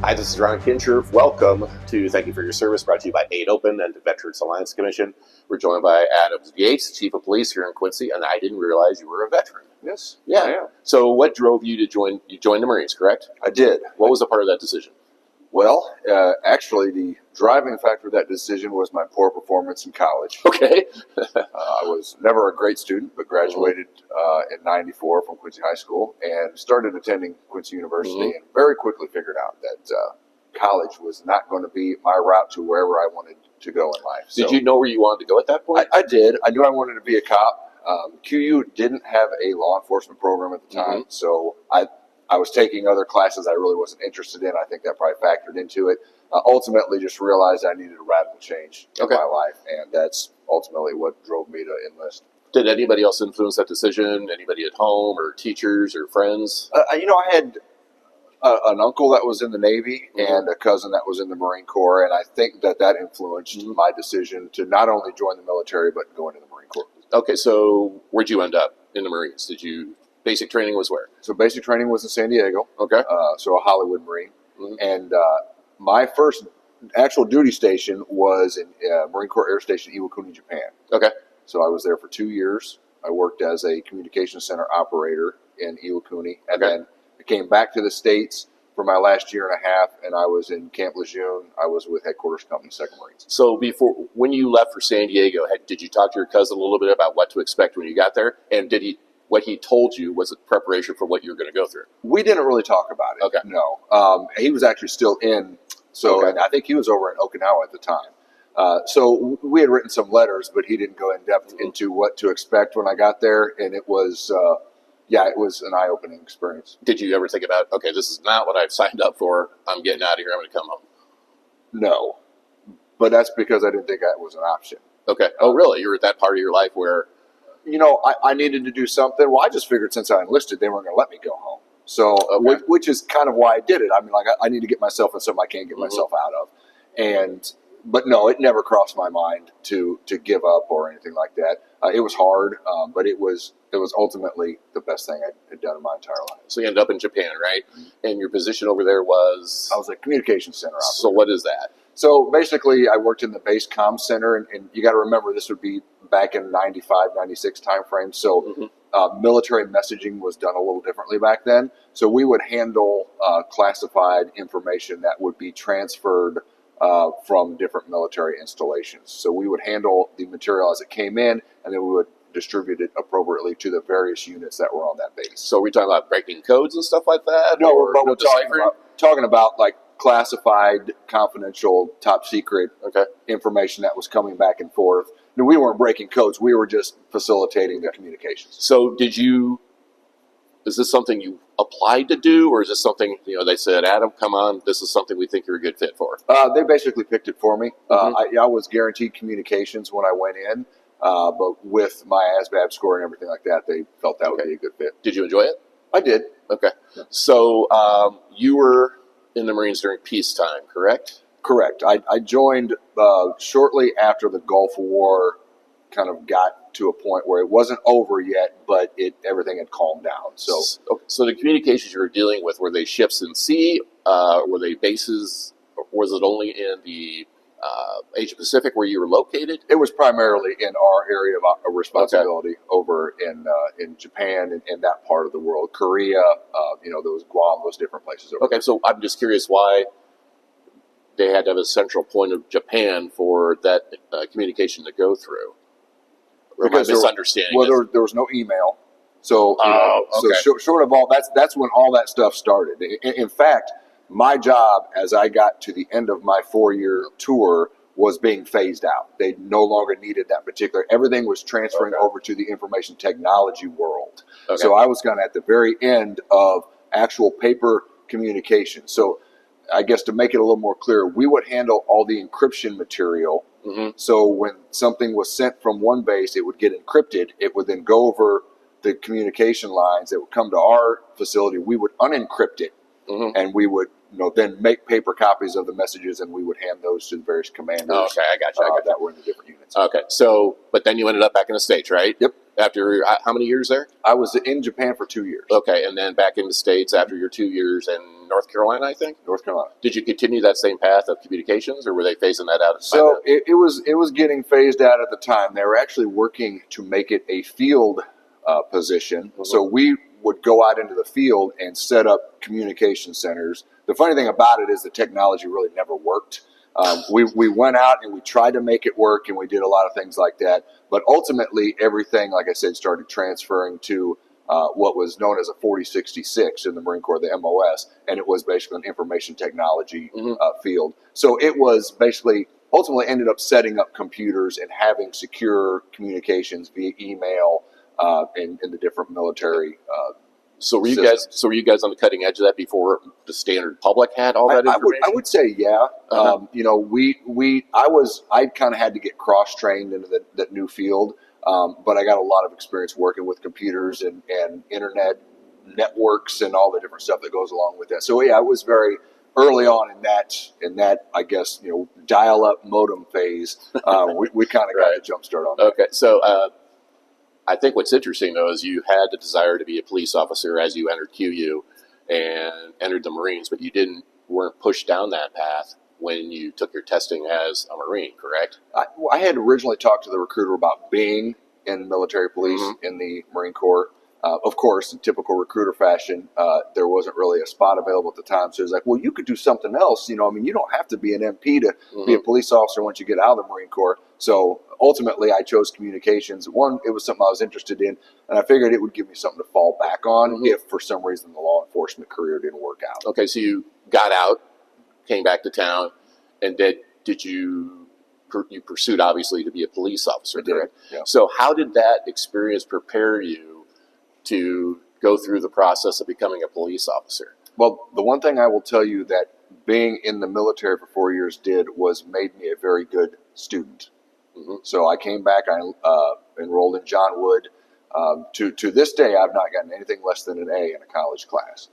Hi, this is Ron Kinscherf. Welcome to Thank You for Your Service, brought to you by 8 Open and the Veterans Alliance Commission. We're joined by Adam Yates, Chief of Police here in Quincy, and I didn't realize you were a veteran. Yes. Yeah. I am. So what drove you to join? You joined the Marines, correct? I did. What was a part of that decision? Well, actually, the driving factor of that decision was my poor performance in college. Okay. I was never a great student, but graduated in '94 from Quincy High School and started attending Quincy University, and very quickly figured out that college was not going to be my route to wherever I wanted to go in life. Did you know where you wanted to go at that point? I did. I knew I wanted to be a cop. QU didn't have a law enforcement program at the time, so I was taking other classes I really wasn't interested in. I think that probably factored into it. Ultimately, just realized I needed a radical change in my life, and that's ultimately what drove me to enlist. Did anybody else influence that decision? Anybody at home or teachers or friends? I had an uncle that was in the Navy and a cousin that was in the Marine Corps, and I think that influenced my decision to not only join the military, but go into the Marine Corps. Okay, so where'd you end up in the Marines? Basic training was where? So basic training was in San Diego. Okay. So a Hollywood Marine. And my first actual duty station was in Marine Corps Air Station Iwakuni, Japan. Okay. So I was there for 2 years. I worked as a communications center operator in Iwakuni. And then I came back to the States for my last year and a half, and I was in Camp Lejeune. I was with Headquarters Company 2nd Marines. So when you left for San Diego, did you talk to your cousin a little bit about what to expect when you got there? And what he told you was a preparation for what you were going to go through? We didn't really talk about it. Okay. No. He was actually still in. So and I think he was over in Okinawa at the time. So we had written some letters, but he didn't go in depth into what to expect when I got there. And it was, it was an eye-opening experience. Did you ever think about, okay, this is not what I've signed up for. I'm getting out of here. I'm going to come home. No. But that's because I didn't think that was an option. Okay. Oh, really? You were at that part of your life where... I needed to do something. Well, I just figured since I enlisted, they weren't going to let me go home. So, which is kind of why I did it. I mean, I need to get myself in something I can't get myself out of. But no, it never crossed my mind to give up or anything like that. It was hard, but it was ultimately the best thing I had done in my entire life. So you ended up in Japan, right? And your position over there was? I was a communications center operator. So what is that? So basically, I worked in the base comm center, and you got to remember this would be back in 95, 96 timeframe. So military messaging was done a little differently back then. So we would handle classified information that would be transferred from different military installations. So we would handle the material as it came in, and then we would distribute it appropriately to the various units that were on that base. So are we talking about breaking codes and stuff like that? No, but we're talking about like classified, confidential, top secret information that was coming back and forth. No, we weren't breaking codes. We were just facilitating the communications. So is this something you applied to do, or is this something, they said, Adam, come on, this is something we think you're a good fit for? They basically picked it for me. I was guaranteed communications when I went in, but with my ASVAB score and everything like that, they felt that would be a good fit. Did you enjoy it? I did. Okay. Yeah. So you were in the Marines during peacetime, correct? Correct. I joined shortly after the Gulf War kind of got to a point where it wasn't over yet, but everything had calmed down. So the communications you were dealing with, were they ships in sea? Were they bases? Or was it only in the Asia Pacific where you were located? It was primarily in our area of responsibility over in Japan and that part of the world, Korea, those Guam, those different places. Okay, so I'm just curious why they had to have a central point of Japan for that communication to go through. Or am I misunderstanding? Well, there was no email, so short of all that's when all that stuff started. In fact, my job as I got to the end of my 4-year tour was being phased out. They no longer needed that particular. Everything was transferring over to the information technology world. Okay. So I was kind of at the very end of actual paper communication. So I guess to make it a little more clear, we would handle all the encryption material. So when something was sent from one base, it would get encrypted. It would then go over the communication lines that would come to our facility. We would unencrypt it, and we would then make paper copies of the messages, and we would hand those to the various commanders. Oh, okay, I got you. That were in the different units. Okay, so but then you ended up back in the States, right? Yep. After how many years there? I was in Japan for 2 years. Okay, and then back in the States after your 2 years in North Carolina, I think. North Carolina. Did you continue that same path of communications, or were they phasing that out? So it was getting phased out at the time. They were actually working to make it a field position. Mm-hmm. So we would go out into the field and set up communication centers. The funny thing about it is the technology really never worked. We went out and we tried to make it work, and we did a lot of things like that. But ultimately, everything, like I said, started transferring to what was known as a 4066 in the Marine Corps, the MOS, and it was basically an information technology field. So it was basically ultimately ended up setting up computers and having secure communications via email in the different military. So were you guys on the cutting edge of that before the standard public had all that information? I would say, yeah. I kind of had to get cross trained into that new field, but I got a lot of experience working with computers and internet networks and all the different stuff that goes along with that. So yeah, I was very early on in that I guess dial up modem phase. We kind of got the jump start on that. Okay, so. I think what's interesting, though, is you had the desire to be a police officer as you entered QU and entered the Marines, but you weren't pushed down that path when you took your testing as a Marine, correct? I had originally talked to the recruiter about being in military police in the Marine Corps. Of course, in typical recruiter fashion, there wasn't really a spot available at the time. So he was like, well, you could do something else. You don't have to be an MP to be a police officer once you get out of the Marine Corps. So ultimately, I chose communications. One, it was something I was interested in, and I figured it would give me something to fall back on if for some reason the law enforcement career didn't work out. Okay, so you got out, came back to town, and did you pursued, obviously, to be a police officer, correct? Yeah. So how did that experience prepare you to go through the process of becoming a police officer? Well, the one thing I will tell you that being in the military for 4 years was made me a very good student. Mm-hmm. So I came back, I enrolled in John Wood. To this day, I've not gotten anything less than an A in a college class.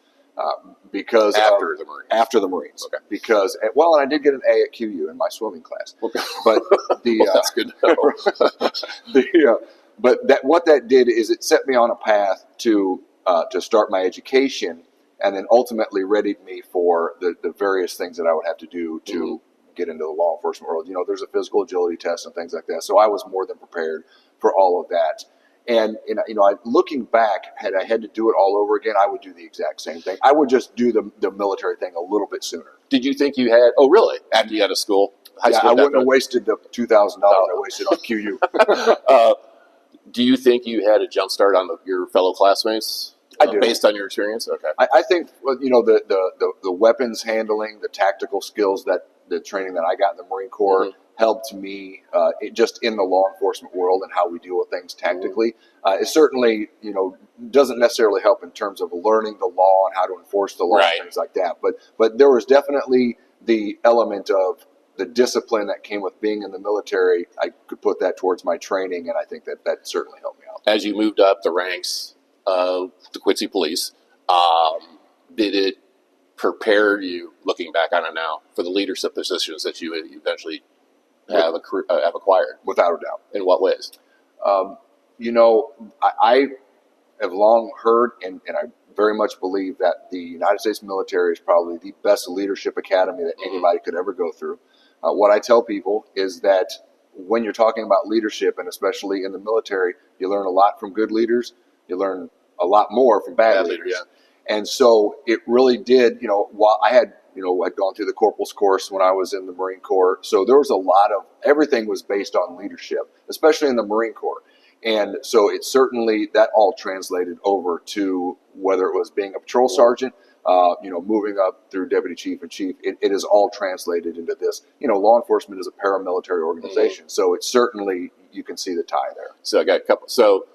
Because after the Marines. Okay. Because, and I did get an A at QU in my swimming class. Okay. But that's good to know. What that did is it set me on a path to start my education, and then ultimately readied me for the various things that I would have to do to get into the law enforcement world. There's a physical agility test and things like that. So I was more than prepared for all of that. And looking back, had I had to do it all over again, I would do the exact same thing. I would just do the military thing a little bit sooner. Did you think you had? Oh, really? After you got out of school? Yeah, I wouldn't have wasted the $2,000 I wasted on QU. Do you think you had a jump start on your fellow classmates? I do. Based on your experience? Okay. I think the weapons handling, the tactical skills, that the training that I got in the Marine Corps helped me just in the law enforcement world and how we deal with things tactically. It certainly doesn't necessarily help in terms of learning the law and how to enforce the law and things like that. But there was definitely the element of the discipline that came with being in the military. I could put that towards my training, and I think that certainly helped me out. As you moved up the ranks of the Quincy Police, did it prepare you, looking back on it now, for the leadership positions that you eventually have acquired? Without a doubt. In what ways? I have long heard, and I very much believe that the United States military is probably the best leadership academy that anybody could ever go through. What I tell people is that when you're talking about leadership, and especially in the military, you learn a lot from good leaders. You learn a lot more from bad leaders. Yeah. And so it really did, while I'd gone through the corporal's course when I was in the Marine Corps. So there was a lot of, everything was based on leadership, especially in the Marine Corps. And so it certainly, that all translated over to whether it was being a patrol sergeant, moving up through deputy chief and chief, it is all translated into this. Law enforcement is a paramilitary organization. So it's certainly, you can see the tie there. So I got a couple. So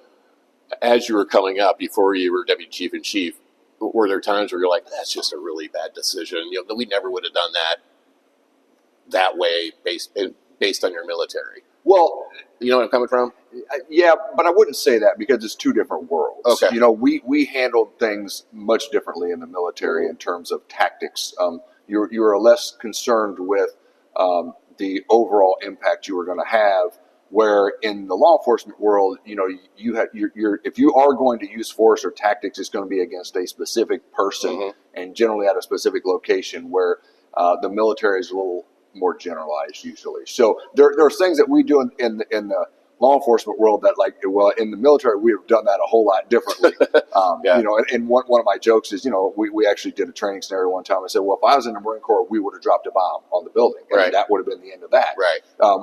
as you were coming up, before you were deputy chief and chief, were there times where you're like, that's just a really bad decision? We never would have done that way based on your military. Well, you know where I'm coming from? Yeah, but I wouldn't say that because it's two different worlds. Okay. We handled things much differently in the military in terms of tactics. you're less concerned with the overall impact you are going to have. Where in the law enforcement world, if you are going to use force or tactics, it's going to be against a specific person and generally at a specific location. Where the military is a little more generalized usually. So there's things that we do in the law enforcement world that, like, well, in the military we have done that a whole lot differently. And one of my jokes is, we actually did a training scenario one time. I said, well, if I was in the Marine Corps, we would have dropped a bomb on the building, and that would have been the end of that.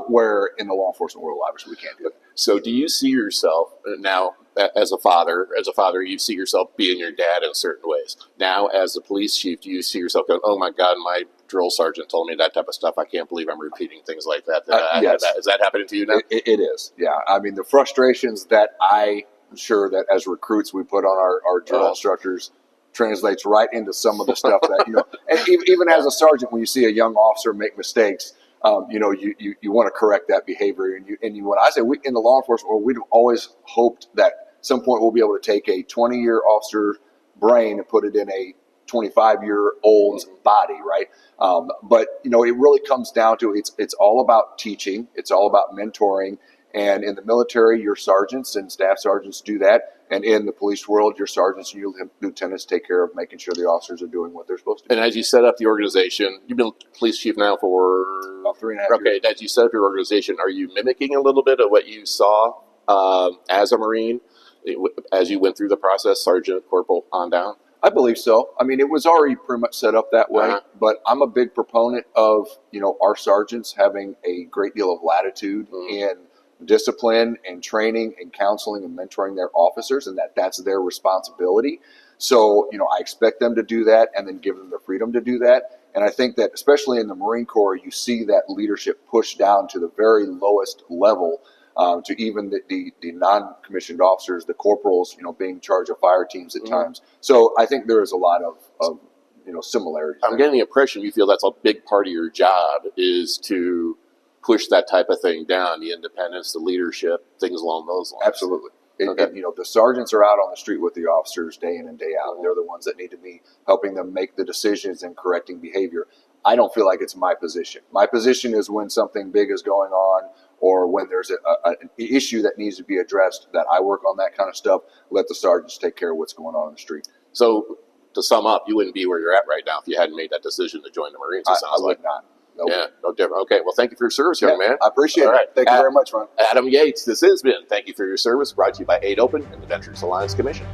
Where in the law enforcement world, obviously, we can't do that. So do you see yourself now as a father, you see yourself being your dad in certain ways. Now, as a police chief, do you see yourself going, oh my God, my drill sergeant told me that type of stuff. I can't believe I'm repeating things like that. Yes. Is that happening to you now? It is. Yeah. I mean, the frustrations that I'm sure that as recruits we put on our drill instructors translates right into some of the stuff that, and even as a sergeant, when you see a young officer make mistakes, you want to correct that behavior. And when I say in the law enforcement world, we've always hoped that at some point we'll be able to take a 20-year officer's brain and put it in a 25-year-old's body, right? But it really comes down to it's all about teaching. It's all about mentoring. And in the military, your sergeants and staff sergeants do that. And in the police world, your sergeants and your lieutenants take care of making sure the officers are doing what they're supposed to do. And as you set up the organization, you've been police chief now for about 3.5 years. Okay, as you set up your organization, are you mimicking a little bit of what you saw as a Marine as you went through the process, sergeant, corporal, on down? I believe so. I mean, it was already pretty much set up that way, but I'm a big proponent of, our sergeants having a great deal of latitude in discipline and training and counseling and mentoring their officers, and that's their responsibility. So, I expect them to do that and then give them the freedom to do that. And I think that especially in the Marine Corps, you see that leadership pushed down to the very lowest level, to even the non-commissioned officers, the corporals, being in charge of fire teams at times. So I think there is a lot of similarities. I'm getting the impression you feel that's a big part of your job is to push that type of thing down, the independence, the leadership, things along those lines. Absolutely. The sergeants are out on the street with the officers day in and day out. They're the ones that need to be helping them make the decisions and correcting behavior. I don't feel like it's my position. My position is when something big is going on or when there's an issue that needs to be addressed, that I work on that kind of stuff. Let the sergeants take care of what's going on in the street. So to sum up, you wouldn't be where you're at right now if you hadn't made that decision to join the Marines, it sounds like. I would not. Nope. Yeah, no different. Okay, well, thank you for your service, young man. I appreciate it. Thank you very much, Ron. Adam Yates, this has been Thank You for Your Service, brought to you by 8 Open and the Veterans Alliance Commission.